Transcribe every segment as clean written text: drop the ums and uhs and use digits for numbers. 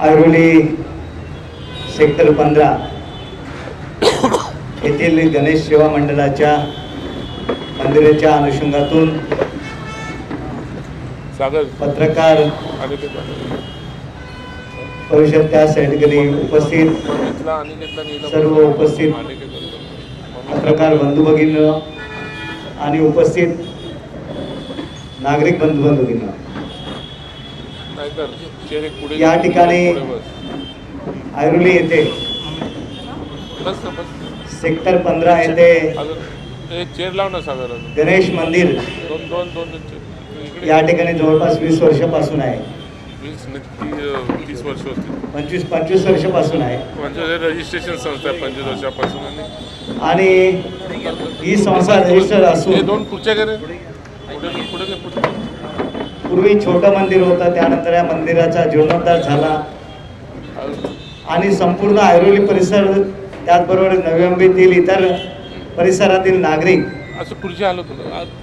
Airoli sector 15 येथील गणेश सेवा मंडळाच्या मंदिराच्या अनुषंगातून पत्रकार परिषद त्या ठिकाणी उपस्थित सर्व उपस्थित पत्रकार बंधू भगिनी आणि उपस्थित नागरिक बंधू भगिनी या ठिकाणी ऐरोली येथे सेक्टर 15 येथे गणेश मंदिर या ठिकाणी जवळपास 20 वर्षापासून आहे. 30 वर्ष होती. 25 वर्षापासून आहे. रजिस्ट्रेशन संस्था 25 वर्षापासून आणि ही संस्था रजिस्टर असून पूर्वी छोटं मंदिर होतं, त्यानंतर या मंदिराचा जीर्णोद्धार झाला आणि संपूर्ण ऐरोली परिसर त्याचबरोबर नवी मुंबईतील इतर परिसरातील नागरिक असं खुर्ची आलो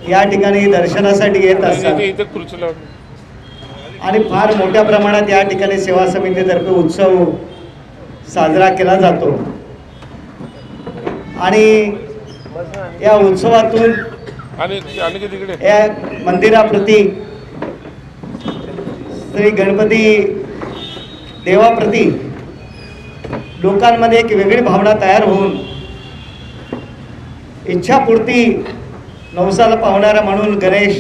या ठिकाणी दर्शनासाठी येत असतात इथे खुर्ची लावली आणि फार मोठ्या प्रमाणात या ठिकाणी सेवा समितीतर्फे उत्सव साजरा केला जातो आणि या उत्सवातून या मंदिराप्रती श्री गणपती देवाप्रती लोकांमध्ये एक वेगळी भावना तयार होऊन इच्छापूर्ती नवसाला पावणारा म्हणून गणेश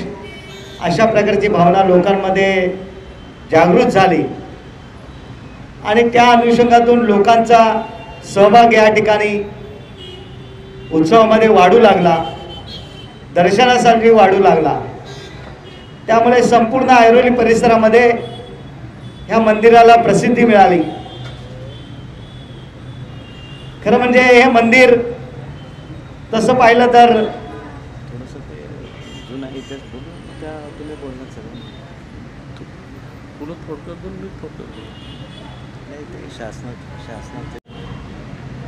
अशा प्रकारची भावना लोकांमध्ये जागृत झाली आणि त्या अनुषंगातून लोकांचा सहभाग या ठिकाणी उत्सवामध्ये वाढू लागला, दर्शनासाठी वाढू लागला. त्यामुळे संपूर्ण ऐरोली परिसरामध्ये ह्या मंदिराला प्रसिद्धी मिळाली. खरं म्हणजे हे मंदिर तसं पाहिलं तर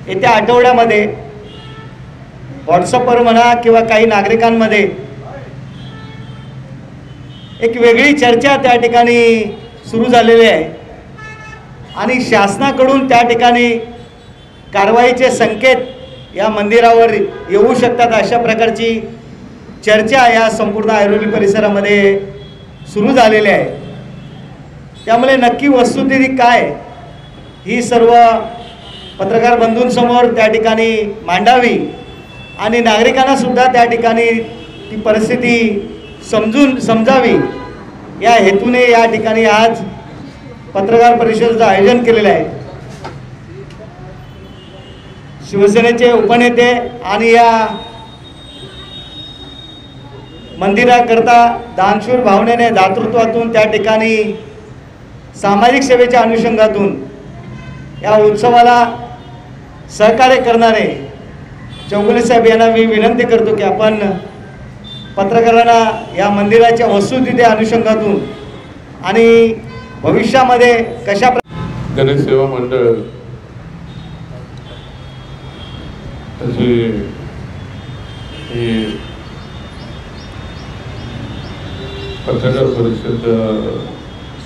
येत्या आठवड्यामध्ये व्हॉट्सअपवर म्हणा किंवा काही नागरिकांमध्ये एक वेगळी चर्चा त्या ठिकाणी सुरू झालेली आहे आणि शासनाकडून त्या ठिकाणी कारवाईचे संकेत या मंदिरावर येऊ शकतात अशा प्रकारची चर्चा या संपूर्ण ऐरोली परिसरामध्ये सुरू झालेली आहे. त्यामुळे नक्की वस्तुस्थिती काय ही सर्व पत्रकार बंधूंसमोर त्या ठिकाणी मांडावी आणि नागरिकांना सुद्धा त्या ठिकाणी ती परिस्थिती समजावी या हेतूने या ठिकाणी आज पत्रकार परिषदेचं आयोजन केलेलं आहे. शिवसेनेचे उपनेते आणि या मंदिराकरता दानशूर भावनेने दातृत्वातून त्या ठिकाणी सामाजिक सेवेच्या अनुषंगातून या उत्सवाला सहकार्य करणारे चौगुले साहेब यांना मी विनंती करतो की आपण पत्रकारांना या मंदिराच्या वस्तुस्थिती अनुषंगातून आणि भविष्यामध्ये कशा गणेश सेवा मंडळ पत्रकार परिषद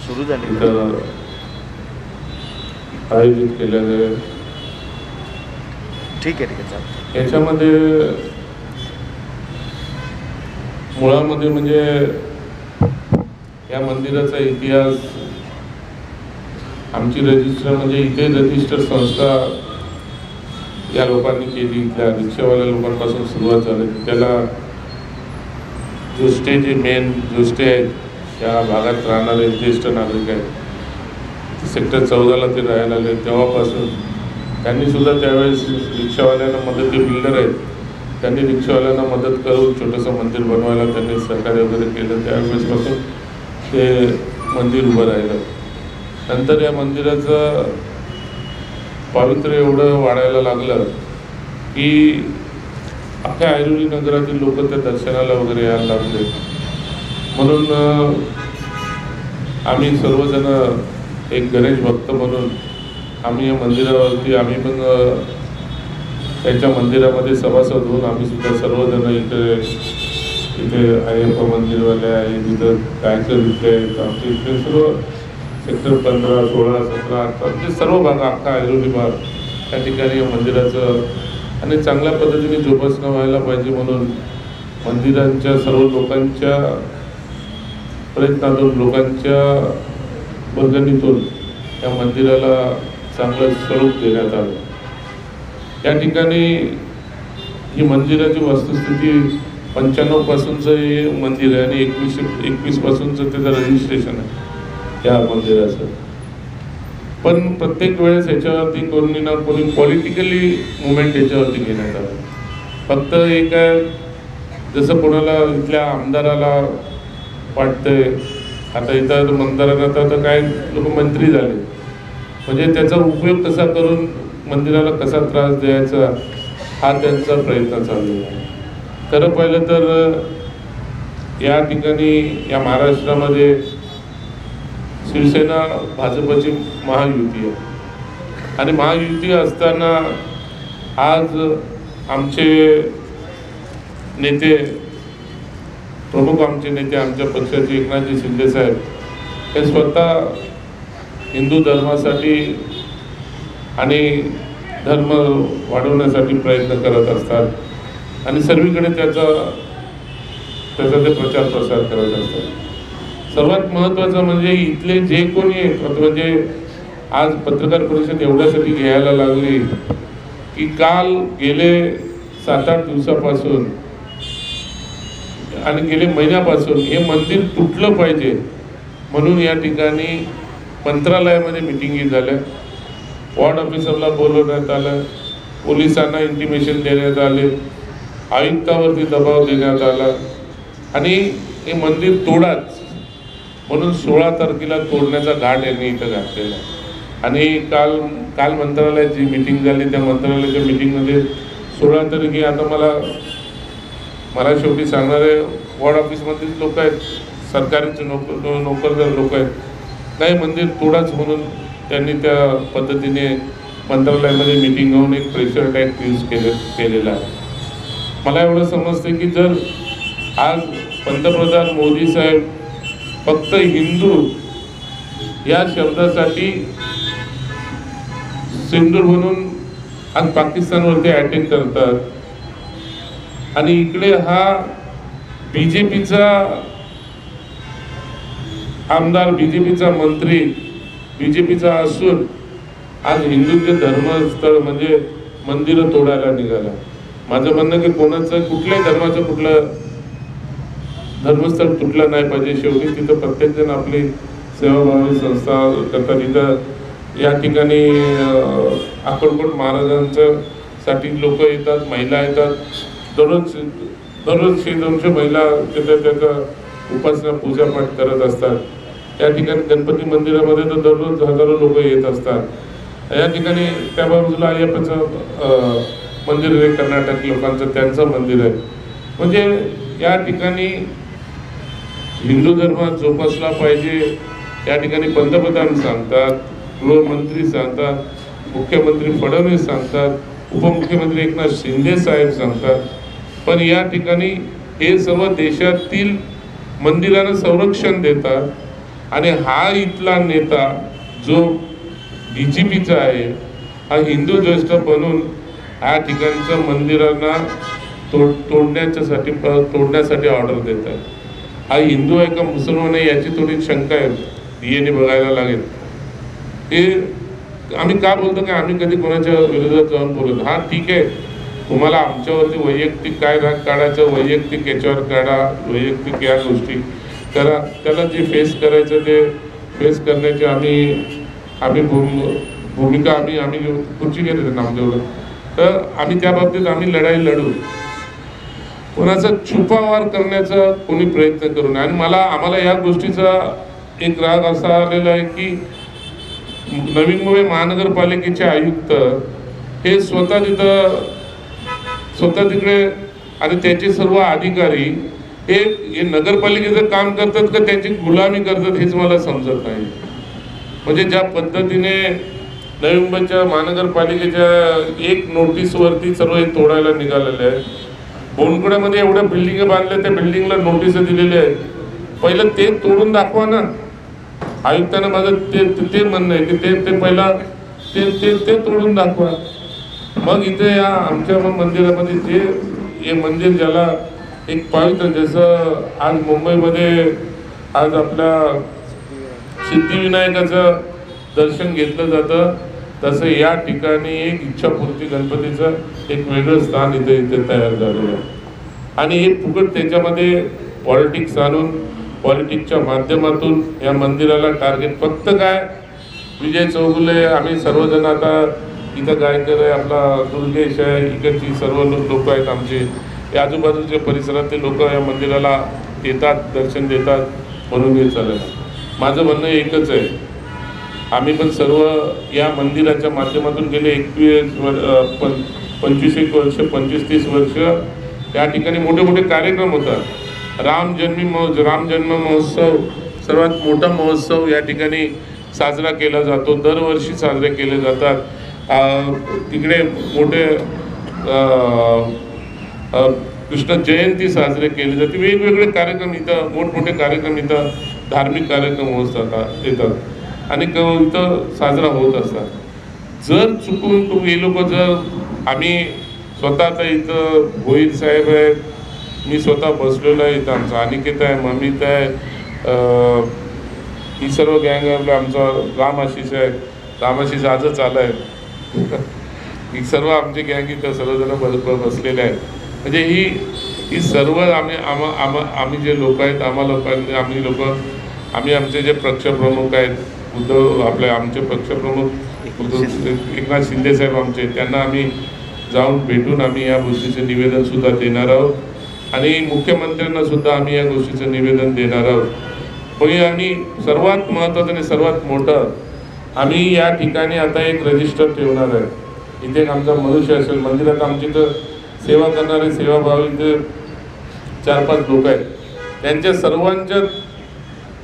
सुरू झाली आयोजित केलेले. ठीक आहे चालतं. याच्यामध्ये मुळामध्ये म्हणजे या मंदिराचा इतिहास आमची रजिस्टर म्हणजे इथे रजिस्टर संस्था या लोकांनी केली. इथल्या रिक्षावाल्या लोकांपासून सुरुवात झाली. त्याला जोष्टे जे मेन जोष्टे आहेत या भागात राहणारे ज्येष्ठ नागरिक आहेत, सेक्टर 14ला ते राहायला आले तेव्हापासून त्यांनी सुद्धा त्यावेळेस रिक्षावाल्यांना मदत, ते बिल्डर आहेत, त्यांनी रिक्षावाल्यांना मदत करून छोटंसं मंदिर बनवायला त्यांनी सहकार्य वगैरे केलं. त्यावेळेसपासून ते मंदिर उभं राहिलं. नंतर या मंदिराचं पावित्र्य एवढं वाढायला लागलं की अख्ख्या ऐरोली नगरातील लोक त्या दर्शनाला वगैरे यायला लागले. म्हणून आम्ही सर्वजण एक गणेश भक्त म्हणून आम्ही या मंदिरावरती आम्ही पण त्यांच्या मंदिरामध्ये सभासद होऊन आम्ही सुद्धा सर्वजण इथे अय्यप्पा मंदिरवाले आहे, तिथं गायकर इथले आहेत, आमचे इथले सेक्टर 15, 16, 17, 18 म्हणजे सर्व भाग अख्खा ऐरोली भाग त्या ठिकाणी मंदिराचं आणि चांगल्या पद्धतीने जोपासना व्हायला पाहिजे म्हणून मंदिरांच्या सर्व लोकांच्या प्रयत्नातून लोकांच्या वर्गणीतून या मंदिराला चांगलं स्वरूप देण्यात आलं. या ठिकाणी ही मंदिराची वस्तुस्थिती 95 पासूनचं हे मंदिर आहे आणि 21 पासूनचं त्याचं रजिस्ट्रेशन आहे या मंदिराचं. पण प्रत्येक वेळेस याच्यावरती कोणी ना कोणी पॉलिटिकली मुवमेंट याच्यावरती घेण्यात आलं. फक्त एक जसं कोणाला इथल्या आमदाराला वाटतंय आता इथं मंदिरात आता काय लोक मंत्री झाले म्हणजे त्याचा उपयोग कसा करून मंदिराला कसा त्रास द्यायचा हा त्यांचा प्रयत्न चालू आहे. खरं पाहिलं तर या ठिकाणी या महाराष्ट्रामध्ये शिवसेना भाजपची महायुती आहे आणि महायुती असताना आज आमचे नेते प्रमुख आमचे नेते आमच्या पक्षाचे एकनाथजी शिंदे साहेब हे स्वतः हिंदू धर्मासाठी आणि धर्म वाढवण्यासाठी प्रयत्न करत असतात आणि सर्वीकडे त्याचा ते प्रचार प्रसार करत असतात. सर्वात महत्त्वाचं म्हणजे इथले जे कोणी म्हणजे आज पत्रकार परिषद एवढ्यासाठी घ्यायला लागली की काल गेले 7-8 दिवसापासून आणि गेले महिन्यापासून हे मंदिर तुटलं पाहिजे म्हणून या ठिकाणी मंत्रालयामध्ये मिटिंगी झाल्या, वॉर्ड ऑफिसरला बोलवण्यात आलं, पोलिसांना इंटिमेशन देण्यात आले, आयुक्तावरती दबाव देण्यात आला आणि हे मंदिर तोडाच म्हणून 16 तारखेला तोडण्याचा घाट यांनी इथं घातलेला. आणि काल मंत्रालयाची मीटिंग झाली. त्या मंत्रालयाच्या मीटिंगमध्ये 16 तारखे आता मला शेवटी सांगणारे वॉर्ड ऑफिसमधील लोक आहेत, सरकारीचे नोकरदार लोक आहेत, नाही मंदिर तोडाच म्हणून त्यांनी त्या पद्धतीने मंत्रालयामध्ये मीटिंग होऊन एक प्रेशर अटॅक यूज केलेला आहे. मला एवढं समजतं की जर आज पंतप्रधान मोदी साहेब फक्त हिंदू या शब्दासाठी सिंदूर म्हणून आज पाकिस्तानवरती अटॅक करतात आणि इकडे हा बीजेपीचा आमदार, बीजेपीचा मंत्री, बीजेपीचा असून आज हिंदूंचे धर्मस्थळ म्हणजे मंदिरं तोडायला निघाला. माझं म्हणणं की कोणाचं कुठल्याही धर्माचं कुठलं धर्मस्थळ तुटलं नाही पाहिजे. शेवटी तिथं प्रत्येकजण आपली सेवाभावी संस्था करतात. इथं या ठिकाणी अक्कलकोट महाराजांच्या साठी लोक येतात, महिला येतात, दररोज 100-200 महिला तिथं त्याचा उपासना पूजापाठ करत असतात. या ठिकाणी गणपती मंदिरामध्ये तर दररोज हजारो लोक येत असतात. या ठिकाणी त्या बाजूला अय्यप्पाचं मंदिर आहे, कर्नाटक लोकांचं त्यांचं मंदिर आहे. म्हणजे या ठिकाणी हिंदू धर्म जोपासला पाहिजे. या ठिकाणी पंतप्रधान सांगतात, गृहमंत्री सांगतात, मुख्यमंत्री फडणवीस सांगतात, उपमुख्यमंत्री एकनाथ शिंदे साहेब सांगतात. पण या ठिकाणी हे सर्व देशातील मंदिरांना संरक्षण देतात आणि हा इथला नेता जो BJPचा आहे हा हिंदू ज्येष्ठ बनून या ठिकाणच्या मंदिरांना तोडण्यासाठी ऑर्डर देत आहे. हा हिंदू आहे का मुसलमान आहे याची थोडी शंका आहे, DNA बघायला लागेल. हे आम्ही का बोलतो की आम्ही कधी कोणाच्या विरोधात जाऊन बोलत. हा ठीक आहे, तुम्हाला आमच्यावरती वैयक्तिक काय राग काढायचं वैयक्तिक याच्यावर काढा, वैयक्तिक या गोष्टी करा, त्याला जे फेस करायचं ते फेस करण्याची आम्ही भूमिका आम्ही खुर्ची घेतो नामदेवला. तर आम्ही त्या बाबतीत आम्ही लढाई लढू. कोणाचा छुपावार करण्याचा कोणी प्रयत्न करू नये. आणि आम्हाला या गोष्टीचा एक राग असा आलेला आहे की नवी मुंबई महानगरपालिकेचे आयुक्त हे स्वतः तिकडे आणि त्याचे सर्व अधिकारी हे नगरपालिकेचं काम करतात का त्यांची गुलामी करतात हेच मला समजत नाही. म्हणजे ज्या पद्धतीने नवी मुंबईच्या महानगरपालिकेच्या एक नोटीसवरती सर्व हे तोडायला निघालेले आहे. बोनकुड्यामध्ये एवढ्या बिल्डिंग बांधल्या, त्या बिल्डिंगला नोटीस दिलेल्या आहेत. पहिलं ते तोडून दाखवा ना. आयुक्तांना माझं ते म्हणणं आहे की ते पहिला ते तोडून दाखवा, मग इथे या आमच्या मंदिरामध्ये जे हे मंदिर ज्याला एक पवित्र, जसं आज मुंबईमध्ये आज आपल्या सिद्धिविनायकाचं दर्शन घेतलं जातं, तसं या ठिकाणी एक इच्छापूर्ती गणपतीचं एक वेगळं स्थान इथे तयार झालेलं आहे. आणि हे फुकट त्याच्यामध्ये पॉलिटिक्स आणून पॉलिटिक्सच्या माध्यमातून या मंदिराला टार्गेट फक्त काय, विजय चौगुले, आम्ही सर्वजण आता इथं गायकर आहे, आपला दुर्गेश आहे, इकडची सर्व लोक आहेत आमचे, या आजूबाजूच्या परिसरातले लोक या मंदिराला येतात, दर्शन देतात म्हणून हे चालेल. माझं म्हणणं एकच आहे, आम्ही पण सर्व या मंदिराच्या माध्यमातून गेले 25 वर्ष 25-30 वर्ष या ठिकाणी मोठे मोठे कार्यक्रम होतात. राम जन्म महोत्सव सर्वात मोठा महोत्सव या ठिकाणी साजरा केला जातो, दरवर्षी साजरे केले जातात. तिकडे मोठे कृष्ण जयंती साजरे केले जाते, वेगवेगळे कार्यक्रम इथं, मोठमोठे कार्यक्रम इथं, धार्मिक कार्यक्रम होत येतात आणि इथं साजरा होत असतात. जर चुकून हे लोक, जर आम्ही स्वतः आता इथं भोईर साहेब आहेत, मी स्वतः बसलेलो आहे इथं, आमचा अनिकेत आहे, ममित आहे, ही सर्व गँग आहे, आमचा रामाशीष आहे, रामाशीष आजच आला आहे, ही सर्व आमची गँग इथं सर्वजण बसलेले आहेत. म्हणजे ही सर्व आम्ही जे लोक आहेत, आम्ही आमचे जे पक्षप्रमुख आहेत, आमचे पक्षप्रमुख एकनाथ शिंदे साहेब आमचे, त्यांना आम्ही जाऊन भेटून आम्ही या गोष्टीचं निवेदनसुद्धा देणार आहोत आणि मुख्यमंत्र्यांना सुद्धा आम्ही या गोष्टीचं निवेदन देणार आहोत. पण आणि सर्वात महत्त्वाचं आणि सर्वात मोठं, आम्ही या ठिकाणी आता एक रजिस्टर ठेवणार आहे. इथे एक आमचा मनुष्य असेल, मंदिरात आमची इथं सेवा करणारे सेवाभावी इथे 4-5 लोक आहेत, त्यांच्या सर्वांच्या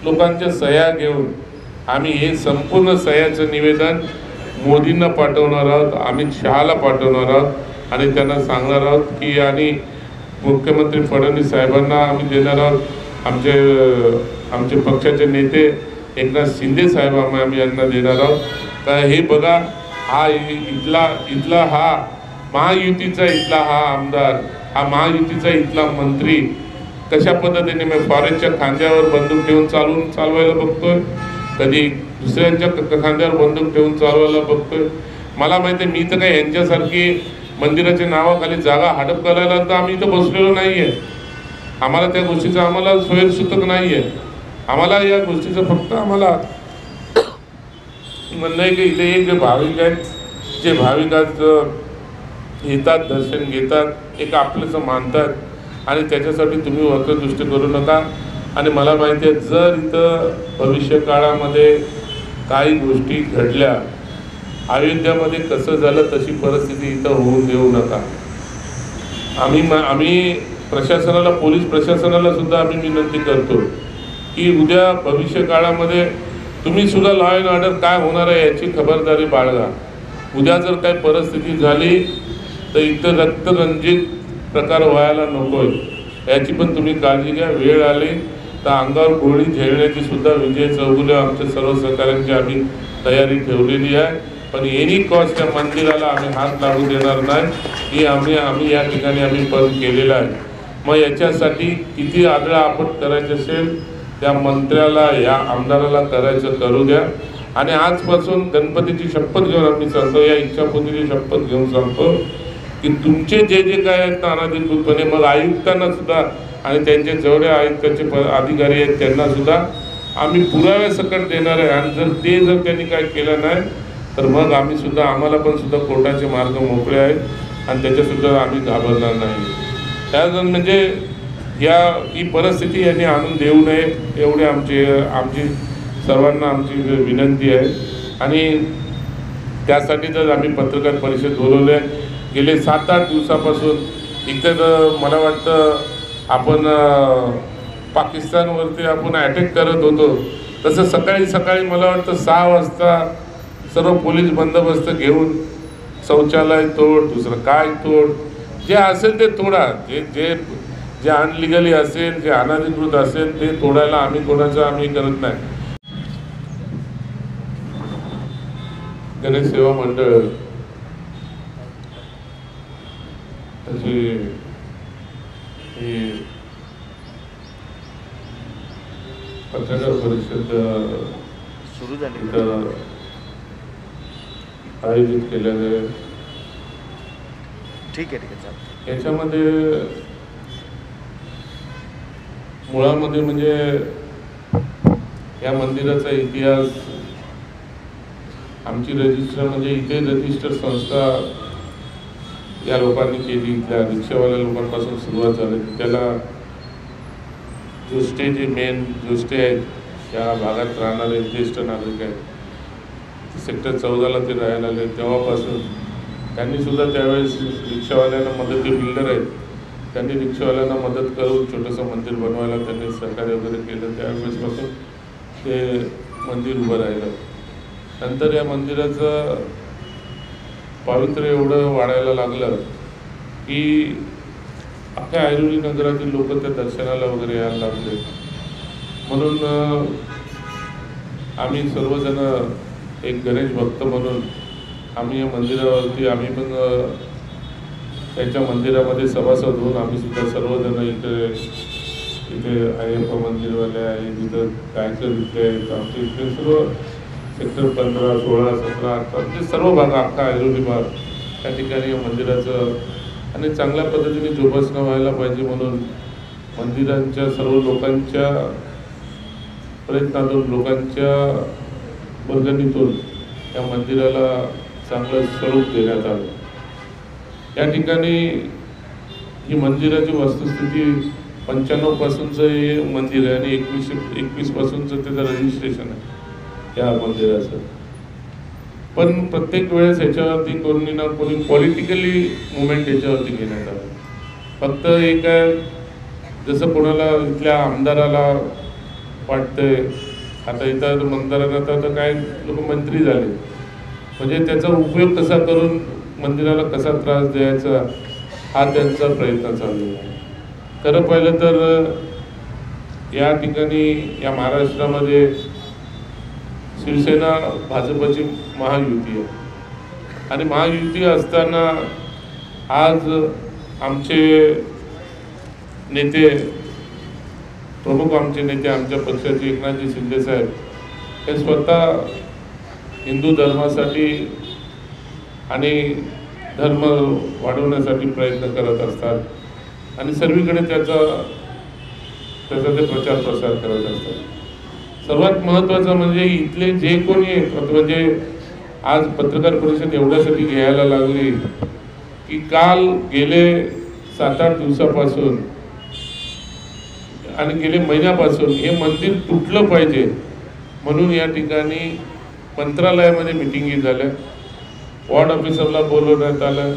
लोकांच्या सह्या घेऊन आम्ही हे संपूर्ण सह्याचं निवेदन मोदींना पाठवणार आहोत, अमित शहाला पाठवणार आहोत आणि त्यांना सांगणार आहोत की, आणि मुख्यमंत्री फडणवीस साहेबांना आम्ही देणार आहोत, आमचे पक्षाचे नेते एकनाथ शिंदे साहेब आम्ही यांना देणार आहोत. तर हे बघा, हा इथला हा महायुतीचा इथला हा आमदार, हा महायुतीचा इथला मंत्री कशा पद्धतीने मी फॉरेस्टच्या खांद्यावर बंदूक ठेवून चालवायला बघतोय, कधी दुसऱ्यांच्या खांद्यावर बंदूक ठेवून चालवायला बघतोय. मला माहिती आहे, मी तर काय यांच्यासारखी मंदिराच्या नावाखाली जागा हडप करायला तर आम्ही इथं बसलेलो नाही आहे. आम्हाला त्या गोष्टीचं आम्हाला स्वयंसूतक नाही आहे. आम्हाला या गोष्टीचं फक्त आम्हाला म्हणणं आहे की इथे एक जे भाविक आहेत, जे भाविकात येतात, दर्शन घेतात, एक आपलंसं मानतात आणि त्याच्यासाठी तुम्ही वक्रदृष्टी करू नका. आणि मला माहिती आहे, जर इथं भविष्य काळामध्ये काही गोष्टी घडल्या, अयोध्यामध्ये कसं झालं तशी परिस्थिती इथं होऊन देऊ नका. आम्ही प्रशासनाला, पोलीस प्रशासनाला सुद्धा आम्ही विनंती करतो की उद्या भविष्य काळामध्ये तुम्ही सुद्धा लॉ अँड ऑर्डर काय होणार आहे याची खबरदारी बाळगा. उद्या जर काही परिस्थिती झाली तर इथं रक्तरंजित प्रकार व्हायला नकोय, याची पण तुम्ही काळजी घ्या. वेळ आली तर अंगावर गोळी झेलण्याची सुद्धा विजय चौगुले आमच्या सर्व सहकाऱ्यांची आम्ही तयारी ठेवलेली आहे. पण एनी कॉस्ट त्या मंदिराला आम्ही हात लागू देणार नाही, ही आम्ही या ठिकाणी आम्ही पण केलेलं आहे. मग याच्यासाठी किती आदळा आपट करायचं असेल त्या मंत्र्याला, या आमदाराला करायचं करू द्या. आणि आजपासून गणपतीची शपथ घेऊन आम्ही सांगतो, या इच्छापूर्तीची शपथ घेऊन सांगतो की तुमचे जे काय आहेत ना अनाधिकृतपणे, मग आयुक्तांना सुद्धा आणि त्यांचे जेवढे आयुक्ताचे अधिकारी आहेत त्यांना सुद्धा आम्ही पुराव्यासकट देणार आहे. आणि जर त्यांनी काय केलं नाही तर मग आम्हाला पण सुद्धा कोर्टाचे मार्ग मोकळे आहेत आणि त्याच्यासुद्धा आम्ही घाबरणार नाही. त्या म्हणजे ही परिस्थिती यांनी आणून देऊ नये एवढे आमची सर्वांना आमची विनंती आहे. आणि त्यासाठी जर आम्ही पत्रकार परिषद बोलवले, गेले 7-8 दिवसापासून इथं तर मला वाटतं आपण पाकिस्तानवरती आपण अटॅक करत होतो, तसं सकाळी मला वाटतं 6 वाजता सर्व पोलीस बंदोबस्त घेऊन शौचालय तोड, दुसरं काय तोड, जे असेल ते तोडा. जे अनलिगली असेल, जे अनधिकृत असेल ते तोडायला आम्ही कोणाचं करत नाही. गणेश सेवा मंडळ अशी ही पत्रकार परिषद सुरू झाली इथं आयोजित केलेले. ठीक आहे चालतं. याच्यामध्ये मुळामध्ये म्हणजे या मंदिराचा इतिहास, आमची रजिस्टर म्हणजे इथे रजिस्टर संस्था या लोकांनी केली, इथल्या रिक्षावाल्या लोकांपासून सुरुवात झाली. त्याला जोष्टे जे मेन जोष्टे आहेत या भागात राहणारे ज्येष्ठ नागरिक आहेत, सेक्टर 14ला ते राहायला आले तेव्हापासून त्यांनी सुद्धा त्यावेळेस रिक्षावाल्यांना मदत, जे बिल्डर आहेत त्यांनी रिक्षावाल्यांना मदत करून छोटंसं मंदिर बनवायला त्यांनी सहकार्य वगैरे केलं. त्यावेळेसपासून ते मंदिर उभं राहिलं. नंतर या मंदिराचं पावित्र्य एवढं वाढायला लागलं की अख्ख्या ऐरोली नगरातील लोक त्या दर्शनाला वगैरे यायला लागले. म्हणून आम्ही सर्वजण एक गणेश भक्त म्हणून आम्ही या मंदिरावरती आम्ही पण त्यांच्या मंदिरामध्ये सभासद होऊन आम्ही सुद्धा सर्वजण इथे अय्यप्पा मंदिरवाले आहे, तिथं गायकर इथे आहेत, आमचे इथे सर्व सेक्टर 15, 16, 17, 18 म्हणजे सर्व भाग अख्खा ऐरोली भाग त्या ठिकाणी या मंदिराचं आणि चांगल्या पद्धतीने जोपासना व्हायला पाहिजे म्हणून मंदिरांच्या सर्व लोकांच्या प्रयत्नातून, लोकांच्या वर्गणीतून या मंदिराला चांगलं स्वरूप देण्यात आलं. या ठिकाणी ही मंदिराची वस्तुस्थिती 95 पासूनचं हे मंदिर आहे आणि 21 पासूनचं त्याचं रजिस्ट्रेशन आहे या मंदिराचं. पण प्रत्येक वेळेस ह्याच्यावरती कोणी ना कोणी पॉलिटिकली मुवमेंट याच्यावरती घेण्यात आलं. फक्त एक आहे, जसं कोणाला इथल्या आमदाराला वाटतंय आता इथं मंदिरात आता काय लोक मंत्री झाले, म्हणजे त्याचा उपयोग कसा करून मंदिराला कसा त्रास द्यायचा हा त्यांचा प्रयत्न चालू आहे. खरं पाहिलं तर या ठिकाणी या महाराष्ट्रामध्ये शिवसेना भाजपची महायुती आहे आणि महायुती असताना आज आमचे नेते, प्रमुख आमचे नेते, आमच्या पक्षाचे एकनाथजी शिंदे साहेब हे स्वतः हिंदू धर्मासाठी आणि धर्म वाढवण्यासाठी प्रयत्न करत असतात आणि सर्वीकडे त्याचा ते प्रचार प्रसार करत असतात. सर्वात महत्त्वाचं म्हणजे इथले जे कोणी म्हणजे आज पत्रकार परिषद एवढ्यासाठी घ्यायला लागली की काल गेले 7-8 दिवसापासून आणि गेले महिन्यापासून हे मंदिर तुटलं पाहिजे म्हणून या ठिकाणी मंत्रालयामध्ये मिटिंगी झाल्या, वॉर्ड ऑफिसरला बोलवण्यात आलं,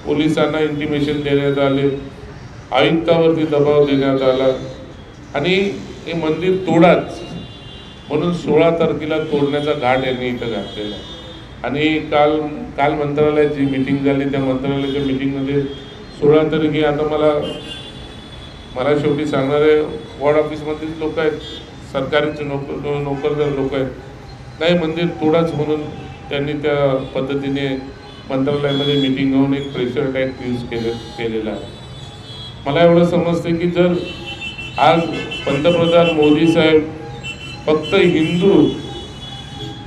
पोलिसांना इंटिमेशन देण्यात आले, आयुक्तावरती दबाव देण्यात आला आणि हे मंदिर तोडाच म्हणून 16 तारखेला तोडण्याचा घाट यांनी इथं घातलेला. आणि काल मंत्रालयात जी मिटिंग झाली त्या मंत्रालयाच्या मिटिंगमध्ये 16 तारखे आता मला शेवटी सांगणारे वॉर्ड ऑफिसमधील लोक आहेत, सरकारीचे नोकरदार लोक आहेत, नाही मंदिर तोडाच म्हणून त्यांनी त्या पद्धतीने मंत्रालयामध्ये मिटिंग होऊन एक प्रेशर अटॅक यूज केलेला आहे. मला एवढं समजतं की जर आज पंतप्रधान मोदी साहेब फक्त हिंदू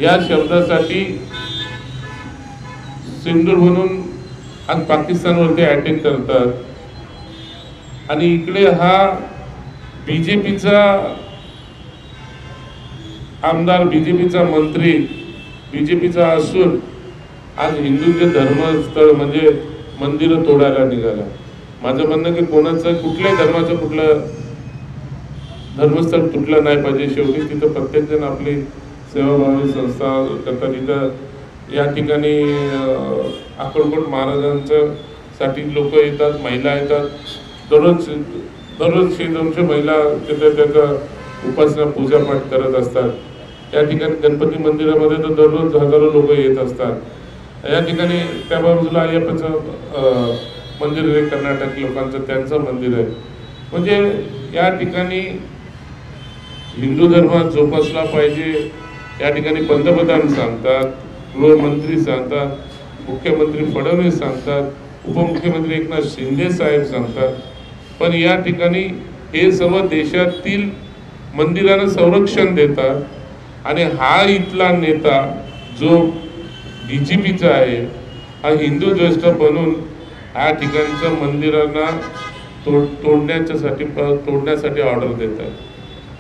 या शब्दासाठी सिंदूर म्हणून आज पाकिस्तानवरती अटॅक करतात आणि इकडे हा बीजेपीचा आमदार, बीजेपीचा मंत्री, बीजेपीचा असून आज हिंदूंचे धर्मस्थळ म्हणजे मंदिरं तोडायला निघाला. माझं म्हणणं की कोणाचं कुठल्याही धर्माचं कुठलं धर्मस्थळ तुटलं नाही पाहिजे. शेवटी तिथं प्रत्येकजण आपली सेवाभावी संस्था करतात. तिथं या ठिकाणी अक्कलकोट महाराजांच्या साठी लोक येतात, महिला येतात, दररोज 200 महिला तिथं त्याचा उपासना पूजापाठ करत असतात. या ठिकाणी गणपती मंदिरामध्ये तर दररोज हजारो लोक येत असतात. या ठिकाणी त्या बाजूला अय्यप्पाचं मंदिर आहे, कर्नाटक लोकांचं त्यांचं मंदिर आहे. म्हणजे या ठिकाणी हिंदू धर्म जोपासला पाहिजे. या ठिकाणी पंतप्रधान सांगतात, गृहमंत्री सांगतात, मुख्यमंत्री फडणवीस सांगतात, उपमुख्यमंत्री एकनाथ शिंदे साहेब सांगतात, पण या ठिकाणी हे सर्व देशातील मंदिरांना संरक्षण देतात आणि हा इथला नेता जो BJPचा आहे हा हिंदू द्वेष्ट बनून ह्या ठिकाणच्या मंदिरांना तोडण्यासाठी ऑर्डर देत आहे.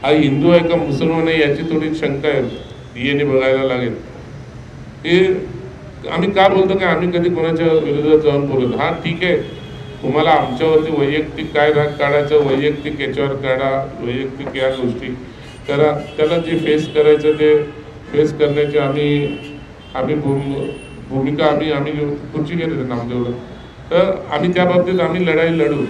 हा हिंदू आहे का मुसलमान आहे याची थोडी शंका आहे, याने बघायला लागेल. हे आम्ही का बोलतो की आम्ही कधी कोणाच्या विरोधात जाऊन बोलत. हा ठीक आहे, तुम्हाला आमच्यावरती वैयक्तिक काय राग काढायचं वैयक्तिक याच्यावर काढा, वैयक्तिक या गोष्टी करा, त्याला जे फेस करायचं ते फेस करण्याची आम्ही भूमिका आम्ही खुर्ची घेतो नामदेवला, तर आम्ही त्या बाबतीत आम्ही लढाई लढू.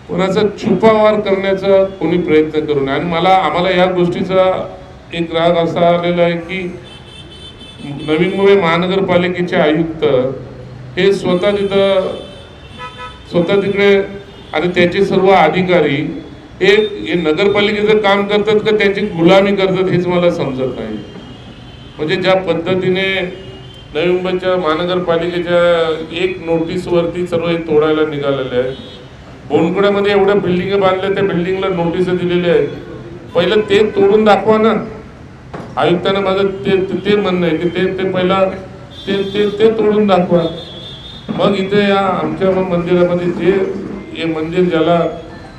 कोणाचा छुपावार करण्याचा कोणी प्रयत्न करू नये. आणि आम्हाला या गोष्टीचा एक राग असा आलेला आहे की नवी मुंबई महानगरपालिकेचे आयुक्त हे स्वतः तिकडे आणि त्याचे सर्व अधिकारी हे नगरपालिकेचं काम करतात का त्यांची गुलामी करतात हेच मला समजत नाही. म्हणजे ज्या पद्धतीने नवी मुंबईच्या महानगरपालिकेच्या एक नोटीसवरती सर्व हे तोडायला निघालेले आहे. बोनकुड्यामध्ये एवढ्या बिल्डिंग बांधल्या, त्या बिल्डिंगला नोटीस दिलेल्या आहेत. पहिलं ते तोडून दाखवा ना. आयुक्तांना माझं ते म्हणणं आहे की ते पहिला ते तोडून दाखवा. मग इथे या आमच्या मंदिरामध्ये जे हे मंदिर ज्याला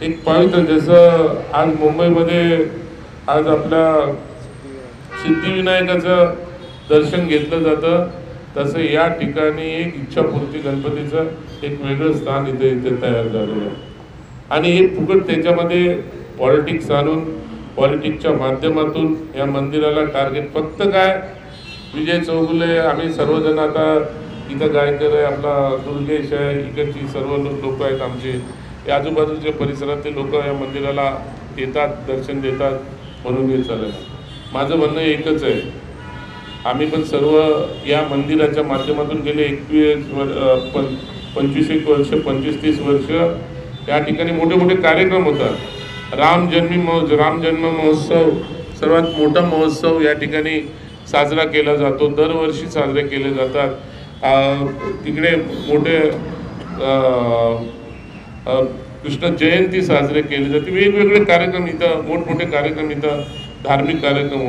एक पवित्र, जसं आज मुंबईमध्ये आज आपल्या सिद्धिविनायकाचं दर्शन घेतलं जातं, तसं या ठिकाणी एक इच्छापूर्ती गणपतीचं एक वेगळं स्थान इथे तयार झालेलं आहे. आणि हे फुकट त्याच्यामध्ये पॉलिटिक्स आणून पॉलिटिक्सच्या माध्यमातून या मंदिराला टार्गेट फक्त काय, विजय चौगुले, आम्ही सर्वजण आता इथं गायकर आहे, आपला दुर्गेश आहे, इकडची सर्व लोक आहेत आमचे, या आजूबाजूच्या परिसरातले लोक या मंदिराला येतात, दर्शन देतात म्हणून हे चालेल. माझं म्हणणं एकच आहे, आम्ही पण सर्व या मंदिराच्या माध्यमातून गेले 25-30 वर्ष या ठिकाणी मोठे मोठे कार्यक्रम होतात. राम जन्म महोत्सव सर्वात मोठा महोत्सव या ठिकाणी साजरा केला जातो, दरवर्षी साजरे केले जातात. तिकडे मोठे कृष्ण जयंती साजरे केले जाते, वेगवेगळे कार्यक्रम इथं, मोठमोठे कार्यक्रम इथं, धार्मिक कार्यक्रम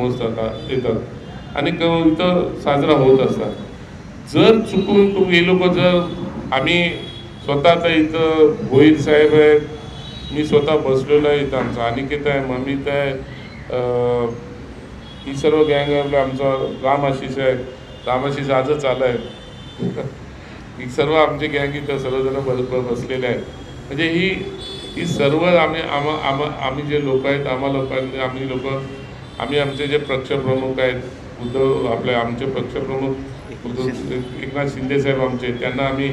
येतात आणि इथं साजरा होत असतात. जर चुकून हे लोक जर आम्ही स्वतः आता इथं भोईर साहेब आहे, मी स्वतः बसलेलो आहे इथं, आमचा अनिकेत आहे, ममित आहे, ही सर्व गँग आहे, आमचा रामाशीष आहे, रामाशीष आजच आला आहे, ही सर्व आमची गँग इथं सर्वजण बसलेले आहेत. म्हणजे ही सर्व आम्ही जे लोक आहेत, आम्ही आमचे जे पक्षप्रमुख आहेत, आमचे पक्षप्रमुख एकनाथ शिंदे साहेब आमचे, त्यांना आम्ही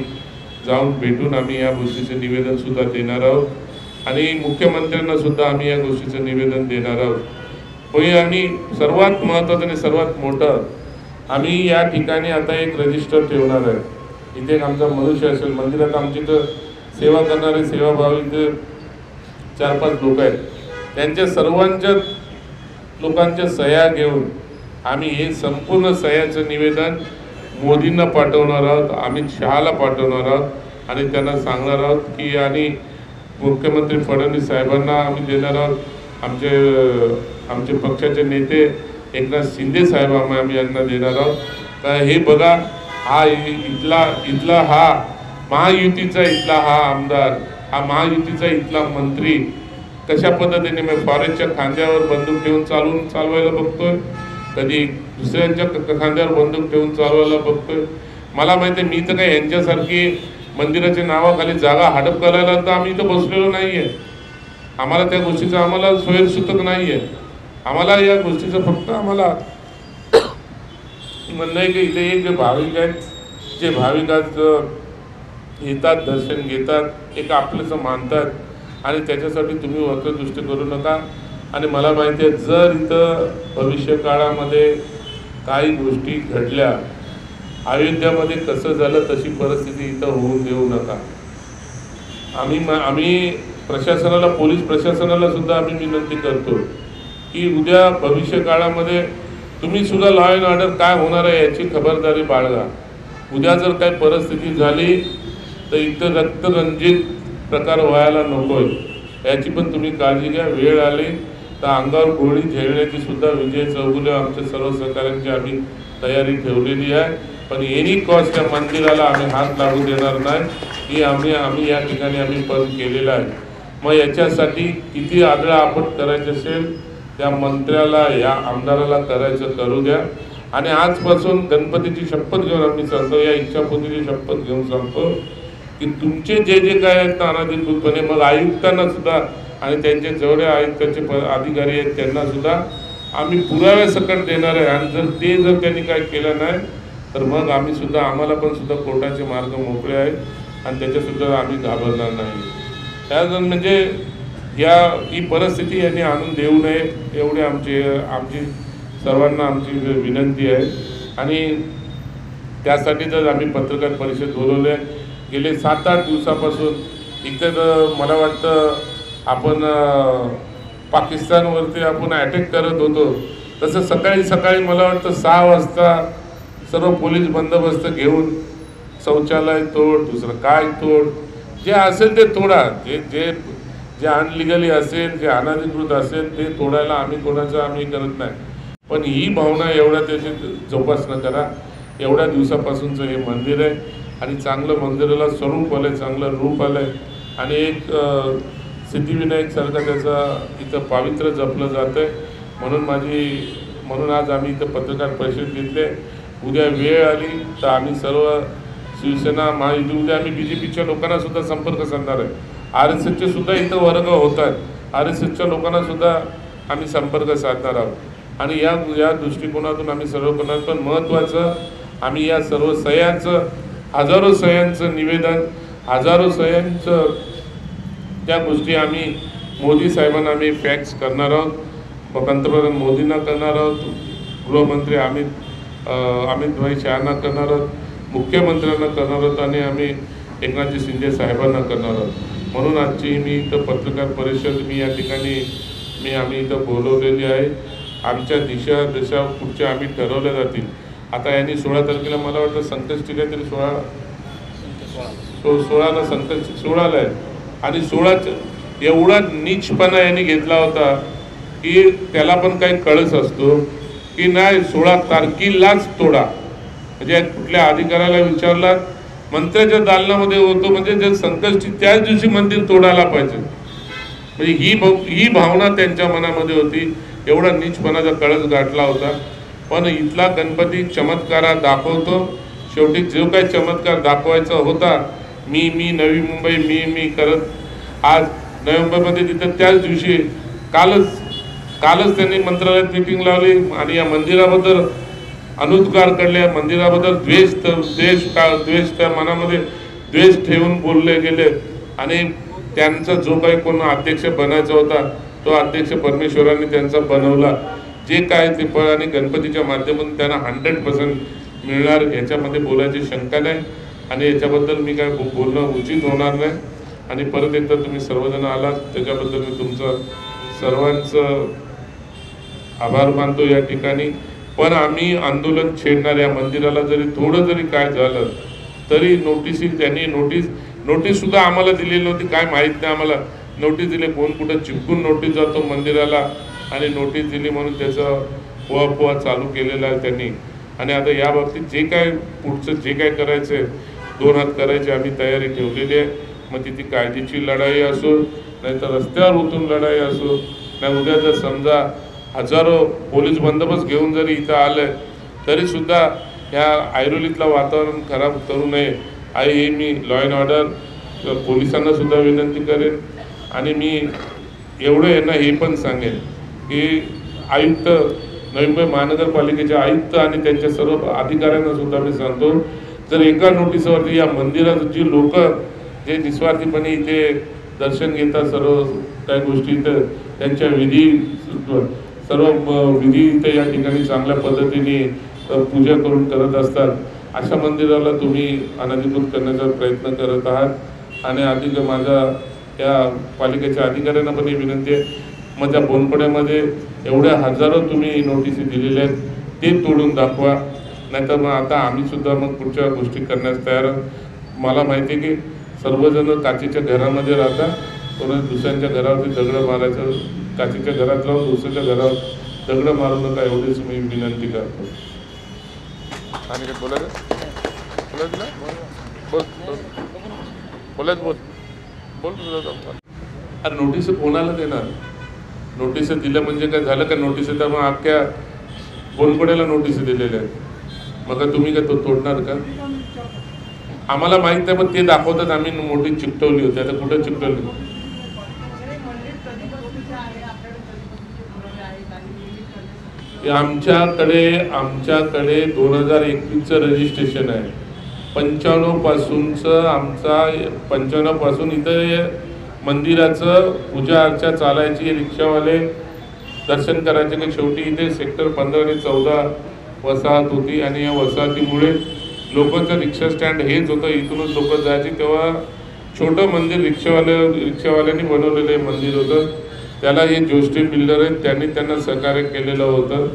जाऊन भेटून आम्ही या गोष्टीचं निवेदन सुद्धा देणार आहोत आणि मुख्यमंत्र्यांना सुद्धा आम्ही या गोष्टीचं निवेदन देणार आहोत. आणि सर्वात महत्त्वाचं आणि सर्वात मोठं, आम्ही या ठिकाणी आता एक रजिस्टर ठेवणार आहे. इथे एक आमचा मनुष्य असेल, मंदिरात आमची तर सेवा करणारे सेवाभावी इथे 4-5 लोक आहेत, त्यांच्या सर्वांच्या लोकांच्या सह्या घेऊन आम्ही हे संपूर्ण सह्याचं निवेदन मोदींना पाठवणार आहोत, अमित शहाला पाठवणार आहोत आणि त्यांना सांगणार आहोत की, आणि मुख्यमंत्री फडणवीस साहेबांना आम्ही देणार आहोत. आमचे पक्षाचे नेते एकनाथ शिंदे साहेब आम्ही यांना देणार आहोत. तर हे बघा, हा इथला हा महायुतीचा इथला हा आमदार, हा महायुतीचा इथला मंत्री कशा पद्धतीने फॉरेस्टच्या खांद्यावर बंदूक ठेवून चालवायला बघतोय, कधी दुसऱ्यांच्या खांद्यावर बंदूक ठेवून चालवायला बघतोय. मला माहिती आहे, मी तर काय यांच्यासारखी मंदिराच्या नावाखाली जागा हडप करायला तर आम्ही इथं बसलेलो नाही आहे. आम्हाला त्या गोष्टीचं आम्हाला सोयीसुतक नाही आहे. आम्हाला या गोष्टीचं फक्त आम्हाला म्हणणं आहे की इथे एक जे भाविक आहेत, जे भाविकात येतात, दर्शन घेतात, एक आपलंसं मानतात आणि त्याच्यासाठी तुम्ही वक्रदृष्टी करू नका. आणि मला माहिती आहे, जर इथं भविष्य काळामध्ये काही गोष्टी घडल्या, अयोध्यामध्ये कसं झालं तशी परिस्थिती इथं होऊन देऊ नका. आम्ही प्रशासनाला, पोलीस प्रशासनाला सुद्धा आम्ही विनंती करतो की उद्या भविष्य काळामध्ये तुम्ही सुद्धा लॉ अँड ऑर्डर काय होणार आहे याची खबरदारी बाळगा. उद्या जर काही परिस्थिती झाली तर इथं रक्तरंजित प्रकार व्हायला नकोय याची पण तुम्ही काळजी घ्या. वेळ आली तर अंगावर गोळी झेलण्याची सुद्धा विजय चौगुले आमच्या सर्व सहकाऱ्यांची आम्ही तयारी ठेवलेली आहे. पण एनी कॉस्ट या मंदिराला आम्ही हात लागू देणार नाही ही आम्ही या ठिकाणी आम्ही पण केलेलं आहे. मग याच्यासाठी किती आदळा आपट करायचं असेल त्या मंत्र्याला या आमदाराला करायचं करू द्या. आणि आजपासून गणपतीची शपथ घेऊन आम्ही सांगतो, या इच्छापूर्तीची शपथ घेऊन सांगतो की तुमचे जे जे काय आहेत अनाधिकृतपणे मग आयुक्तांना सुद्धा आणि त्यांचे जेवढे आयुक्ताचे अधिकारी आहेत त्यांना सुद्धा आम्ही पुराव्यासकट देणार आहे. आणि जर त्यांनी काय केलं नाही तर मग आम्हाला पण सुद्धा कोर्टाचे मार्ग मोकळे आहेत आणि त्याच्यासुद्धा आम्ही घाबरणार नाही. त्याजण म्हणजे ही परिस्थिती यांनी आणून देऊ नये एवढी आमची सर्वांना आमची विनंती आहे. आणि त्यासाठी तर आम्ही पत्रकार परिषद बोलवले. गेले 7-8 दिवसापासून इथं मला वाटतं आपण पाकिस्तानवरती आपण अटॅक करत होतो तसं सकाळी मला वाटतं 6 वाजता सर्व पोलीस बंदोबस्त घेऊन शौचालय तोड, दुसरं काय तोड, जे असेल ते तोडा. जे अनलिगली असेल, जे अनधिकृत असेल ते तोडायला आम्ही करत नाही. पण ही भावना एवढ्या त्याची जोपासना करा. एवढ्या दिवसापासूनचं हे मंदिर आहे आणि चांगलं मंदिराला स्वरूप आलं आहे, चांगलं रूप आलं आहे आणि एक सिद्धिविनायकसारखं त्याचा इथं पावित्र्य जपलं जातं आहे. म्हणून आज आम्ही इथं पत्रकार परिषद घेतले. उद्या वेळ आली तर आम्ही सर्व शिवसेना महायुती उद्या आम्ही BJPच्या लोकांना सुद्धा संपर्क साधणार आहे. RSSचे सुद्धा इथं वर्ग होत आहेत. RSSच्या लोकांना सुद्धा आम्ही संपर्क साधणार आहोत आणि या दृष्टिकोनातून आम्ही सर्व करणार. पण महत्त्वाचं आम्ही या सर्व सह्यांचं हजारो सह्यांचं निवेदन, हजारो सह्यांचं त्या गोष्टी आम्ही मोदी साहेबांना आम्ही फॅक्स करणार आहोत. पंतप्रधान मोदींना करणार आहोत, गृहमंत्री अमित भाई शहांना करणार आहोत, मुख्यमंत्र्यांना करणार आहोत आणि आम्ही एकनाथजी शिंदे साहेबांना करणार आहोत. म्हणून आजची मी इथं पत्रकार परिषद या ठिकाणी आम्ही इथं बोलवलेली आहे. आमच्या दिशा पुढच्या आम्ही ठरवल्या जातील. आता यांनी 16 तारखेला मला वाटतं संकष्टी काहीतरी 16ला संकष्टी 16ला आहे आणि 16 एवढा नीचपणा यांनी घेतला होता की त्याला पण काही कळस असतो की नाही 16 तारखेलाच तोडा. म्हणजे कुठल्या अधिकाऱ्याला विचारलात मंत्र्याच्या दालनामध्ये होतो म्हणजे जर संकष्टी त्याच दिवशी मंदिर तोडायला पाहिजे. म्हणजे ही भावना त्यांच्या मनामध्ये होती. एवढा नीचपणाचा कळस गाठला होता. पण इथला गणपती चमत्कारात दाखवतो. शेवटी जो काही चमत्कार दाखवायचा होता मी नवी मुंबई मी करत आज नवी मुंबईमध्ये तिथं त्याच दिवशी कालच त्यांनी मंत्रालयात मीटिंग लावली आणि या मंदिराबद्दल अनुद्गार काढले. मंदिराबद्दल द्वेष त्या मनामध्ये द्वेष ठेवून बोलले गेले आणि त्यांचा जो काही कोण अध्यक्ष बनायचा होता तो अध्यक्ष परमेश्वरांनी त्यांचा बनवला. जे काय ते आणि गणपतीच्या माध्यमातून त्यांना 100% मिळणार याच्यामध्ये बोलायची शंका नाही आणि याच्याबद्दल मी काय बोलणं उचित होणार नाही. आणि परत एकदा तुम्ही सर्वजण आलात त्याच्याबद्दल मी तुमचं सर्वांचं आभार मानतो या ठिकाणी. पण आम्ही आंदोलन छेडणार या मंदिराला थोडं जरी काय झालं तरी त्यांनी नोटीस सुद्धा आम्हाला दिलेली नव्हती. काय माहीत नाही आम्हाला नोटीस दिली. कोण कुठं चिपकून नोटीस जातो मंदिराला आणि नोटीस दिली म्हणून त्याचं पोहा चालू केलेला आहे त्यांनी. आणि आता या बाबतीत पुढचं जे काय करायचं 2 हात करायचे आम्ही तयारी ठेवलेली आहे. मग तिथे कायद्याची लढाई असो नाही तर रस्त्यावर उतरून लढाई असो नाही. उद्या जर समजा हजारो पोलीस बंदोबस्त घेऊन जरी इथं आलं तरी सुद्धा ह्या ऐरोलीतलं वातावरण खराब करू नये मी लॉ अँड ऑर्डर पोलिसांना सुद्धा विनंती करेन. आणि मी एवढं यांना हे पण सांगेन की आयुक्त नवी मुंबई महानगरपालिकेचे आयुक्त आणि त्यांच्या सर्व अधिकाऱ्यांना सुद्धा मी सांगतो जर एका नोटीसवरती या मंदिरात जी लोक जे निस्वार्थीपणे इथे दर्शन घेतात सर्व काही गोष्टी तर त्यांच्या सर्व विधी इथे या ठिकाणी चांगल्या पद्धतीने पूजा करून करत असतात. अशा मंदिराला तुम्ही अनधिकृत करण्याचा प्रयत्न करत आहात. आणि अधिक माझा या पालिकेच्या अधिकाऱ्यांना पण ही विनंती आहे. मग त्या बोनपड्यामध्ये एवढ्या हजारो तुम्ही नोटीसी दिलेल्या आहेत ते तोडून दाखवा, नाहीतर मग आता आम्ही सुद्धा मग पुढच्या गोष्टी करण्यास तयार आहोत. मला माहिती आहे की सर्वजण काचेच्या घरामध्ये राहतात, कोणी दुसऱ्यांच्या घरावरती दगडं मारायचं, काचेच्या घरात राहून दुसऱ्याच्या घरावर दगडं मारू नका एवढीच मी विनंती करतो. आणि काय बोलायचं बोल बोल अरे नोटीस कोणाला देणार? नोटीस दिलं म्हणजे काय झालं का? नोटीस तर मग अख्ख्या कोणकोण्याला नोटीस दिलेल्या आहेत, मग तुम्ही काय तो तोडणार का? आम्हाला माहित नाही, पण ते दाखवतात आम्ही मोठी चिकटवली होती. आता कुठं चिकटवली? आमच्याकडे 2021चं रजिस्ट्रेशन आहे. 95 पासून इथं मंदिराचं पूजा अर्चा चालायची, रिक्षावाले दर्शन करायचे. की शेवटी इथे सेक्टर 15 आणि 14 वसाहत होती आणि या वसाहतीमुळे लोकांचं रिक्षा स्टँड हेच होतं, इथूनच लोक जायची. तेव्हा छोटं मंदिर रिक्षावाल्यांनी बनवलेलं मंदिर होतं. त्याला हे जोशी बिल्डर आहेत, त्यांनी त्यांना सहकार्य केलेलं होतं.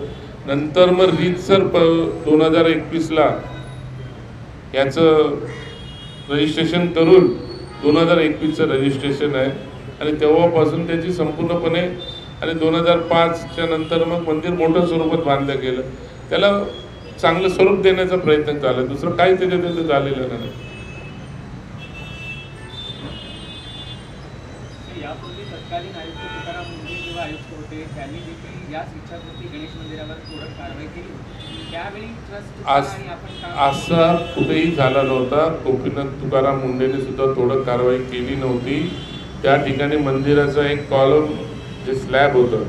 नंतर मग रीतसर 2021ला याचं रजिस्ट्रेशन करून 2021चं रजिस्ट्रेशन आहे आणि तेव्हापासून त्याची संपूर्णपणे आणि 2005च्या नंतर मग मंदिर मोठ्या स्वरूपात बांधलं गेलं. त्याला चांगलं स्वरूप देण्याचा प्रयत्न चालला, दुसरं काही त्याच्यात झालेलं नाही. यापूर्वी तत्कालीन आयुक्त तुकाराम मुंढे जेव्हा आयुक्त होते त्यांनी देखील याच इच्छापूर्ती गणेश मंदिरावर थोडं कारवाई केली होती. त्यावेळी ट्रस्ट आणि आपण असा कुठेही झाला नव्हता. गोपीनाथ तुकाराम मुंडेने सुद्धा थोडं कारवाई केली नव्हती. त्या ठिकाणी मंदिराचा एक कॉलम जे स्लॅब होतं,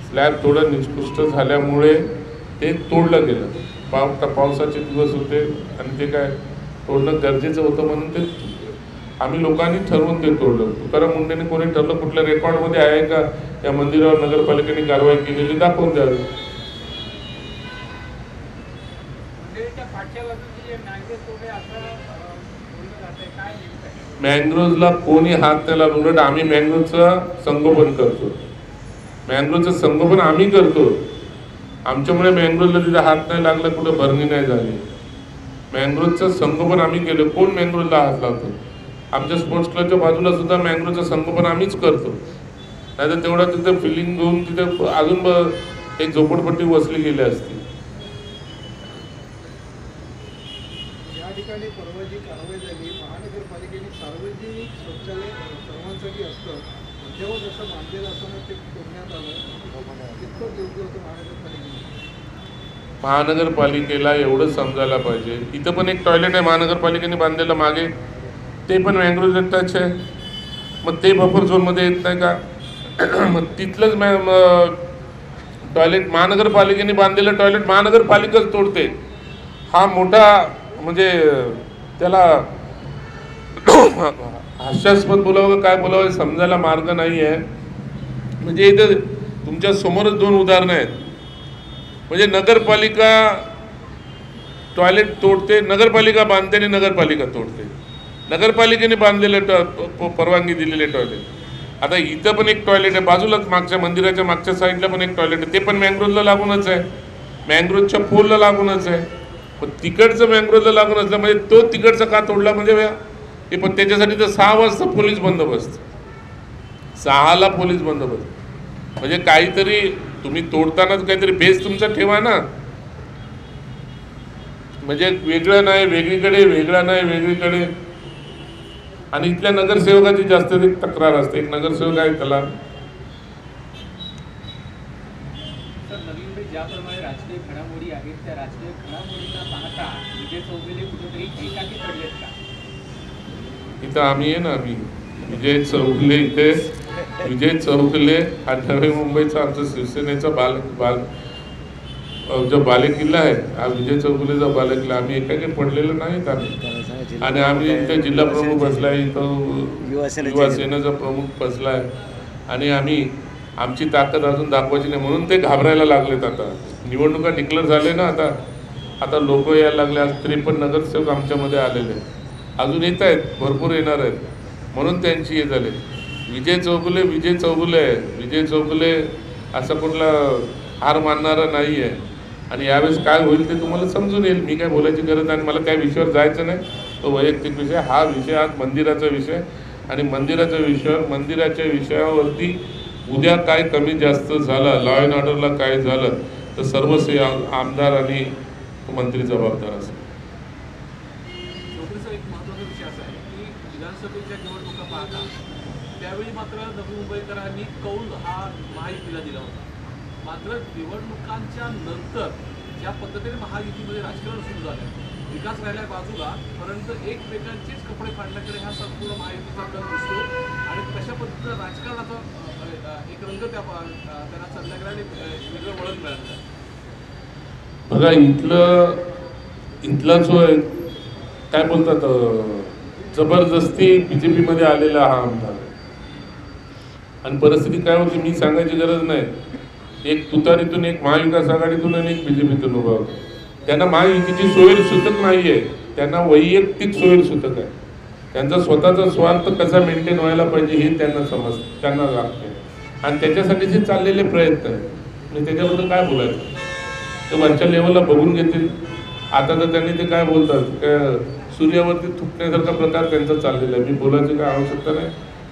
स्लॅब थोडं निष्कृष्ट झाल्यामुळे ते तोडलं गेलं. पावसाचे दिवस होते आणि ते काय तोडणं गरजेचं होतं म्हणून ते आम्ही लोकांनी ठरवून ते तोडलं. तुकाराम मुंडेने कोणी ठरलं? कुठल्या रेकॉर्डमध्ये आहे का या मंदिरावर नगरपालिकेने कारवाई केलेली? दाखवून द्यावी. मँग्रोव्हला कोणी हात नाही लावला. उलट आम्ही मँग्रोव्हचं संगोपन करतो. मँग्रोव्हचं संगोपन आम्ही करतो. आमच्यामुळे मँग्रोव्हला तिथे हात नाही लागला, कुठं भरणी नाही झाली. मँग्रोव्हचं संगोपन आम्ही केलं. कोण मँग्रोव्हला हात लावतो? आमच्या स्पोर्ट्स क्लबच्या बाजूला सुद्धा मँग्रोव्हचं संगोपन आम्हीच करतो. नाहीतर तेवढा तिथं फिलिंग घेऊन तिथे अजून एक झोपडपट्टी वसली गेली असती. या ठिकाणी परवा जी कारवाई झाली, महानगरपालिकेने सार्वजनिक शौचालय सर्वांसाठी असतं जेव्हा जसं बांधलेलं असताना ते तोडण्यात आलं, कितपत योग्य होतं महानगरपालिकेला एवढं समजायला पाहिजे. इथं पण एक टॉयलेट आहे महानगरपालिकेने बांधलेलं मागे, ते पण मँग्रोव्ह टच आहे. मग ते बफर झोनमध्ये येत नाही का? मग तिथलंच टॉयलेट महानगरपालिकेने बांधलेलं टॉयलेट महानगरपालिकाच तोडते. हा मोठा म्हणजे त्याला हास्यास्पद बोलावं काय बोलावं समजायला मार्ग नाही आहे. म्हणजे इथं तुमच्या समोरच 2 उदाहरणं आहेत. म्हणजे नगरपालिका टॉयलेट तोडते, नगरपालिका बांधते आणि नगरपालिका तोडते. नगरपालिकेने बांधलेले परवानगी दिलेले टॉयलेट. आता इथं पण एक टॉयलेट आहे बाजूलाच, मागच्या मंदिराच्या मागच्या साईडला पण एक टॉयलेट आहे. ते पण मँग्रोव्हला लागूनच आहे, मँग्रोव्हच्या पोलला लागूनच आहे. पण तिकडचं मँग्रोव्हला लागून असलं म्हणजे तो तिकडचा का तोडला? म्हणजे हे पण त्याच्यासाठी तर 6 वाजता पोलीस बंदोबस्त, 6ला पोलीस बंदोबस्त. म्हणजे काहीतरी तुम्ही तोडतानाच काहीतरी बेस तुमचा ठेवा ना. म्हणजे वेगळं नाही वेगळीकडे, वेगळा नाही वेगळीकडे. आणि इथल्या नगरसेवकाची जास्त तक्रार असते. एक नगरसेवक आहे त्याला ज्याप्रमाणे राजकीय घडामोडी आहेत त्या राजकीय घडामोडींना पाहता विजय चौगुले कुठेतरी एकाकी पडलेत का? इथं आम्ही आहे ना, आम्ही विजय चौगुले इथे विजय चौगुले हा नवी मुंबईचा आमचा शिवसेनेचा जो बालेकिल्ला आहे, हा विजय चौगुलेचा बालेकिल्ला. आम्ही एकाकी पडलेलो नाहीत आम्ही. आणि आम्ही इथे जिल्हा प्रमुख बसलाय, इथं युवा सेनेचा प्रमुख बसलाय. आणि आम्ही आमची ताकद अजून दाखवायची नाही म्हणून ते घाबरायला लागलेत. आता निवडणुका डिक्लेअर झाले ना, आता लोक यायला लागले. आज 53 नगरसेवक आमच्यामध्ये आलेले, अजून येत आहेत, भरपूर येणार आहेत. म्हणून त्यांची हे झाले. विजय चौगुले विजय चौगुले असं कुठला हार मानणारा नाही आहे. आणि यावेळेस काय होईल ते तुम्हाला समजून येईल. मी काय बोलायची गरज नाही आणि मला त्या विषयावर जायचं नाही. तो वैयक्तिक विषय, हा विषय आज मंदिराचा विषय आणि मंदिराच्या विषयावरती उद्या काय कमी जास्त झालं, लॉ अँड ऑर्डरला काय झालं तर सर्वस्वी आमदार आणि मंत्री जबाबदार असतात. नोकरीचा एक महत्त्वाचा विषय असा आहे की विधानसभेच्या निवडणुका पाहता त्यावेळी मात्र नवी मुंबईकरांनी कौल हा महायुतीला दिला होता. मात्र निवडणुकांच्या नंतर ज्या पद्धतीने महायुतीमध्ये राजकारण सुरू झालं, विकास राहिल्या बाजूला, परंतु एकमेकांचेच कपडे फाडण्याकडे हा संपूर्ण महायुतीचा कल दिसतो आणि तशा पद्धतीनं राजकारणाचा एक रंग त्यांना चालल्याकडे आणि वेगळं वळण मिळालं. बघा इथला जो काय बोलतात जबरदस्ती BJP मध्ये आलेला हा आमदार आणि परिस्थिती काय होती मी सांगायची गरज नाही. एक तुतारीतून, एक महाविकास आघाडीतून आणि एक BJPतून उभा होता. त्यांना महायुतीची सोयीर सुतक नाही आहे, त्यांना वैयक्तिक सोयीर सुतक आहे. त्यांचा स्वतःचा स्वार्थ कसा मेंटेन व्हायला पाहिजे हे त्यांना लागते आणि त्याच्यासाठी जे चाललेले प्रयत्न आहेत म्हणजे त्याच्याबद्दल काय बोलायचं, ते वरच्या लेवलला बघून घेतील. आता तर त्यांनी ते काय बोलतात सूर्यावरती थुकण्यासारखा प्रकार त्यांचा चाललेला आहे. मी बोलायची काय आवश्यकता नाही.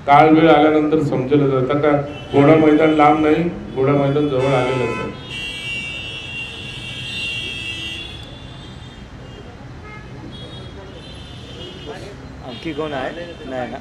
काळ वेळ आल्यानंतर समजेल जातं का घोडा मैदान लांब नाही, घोडा मैदान जवळ आलेलंच आहे. आणखी कोण आहे? नाही ना.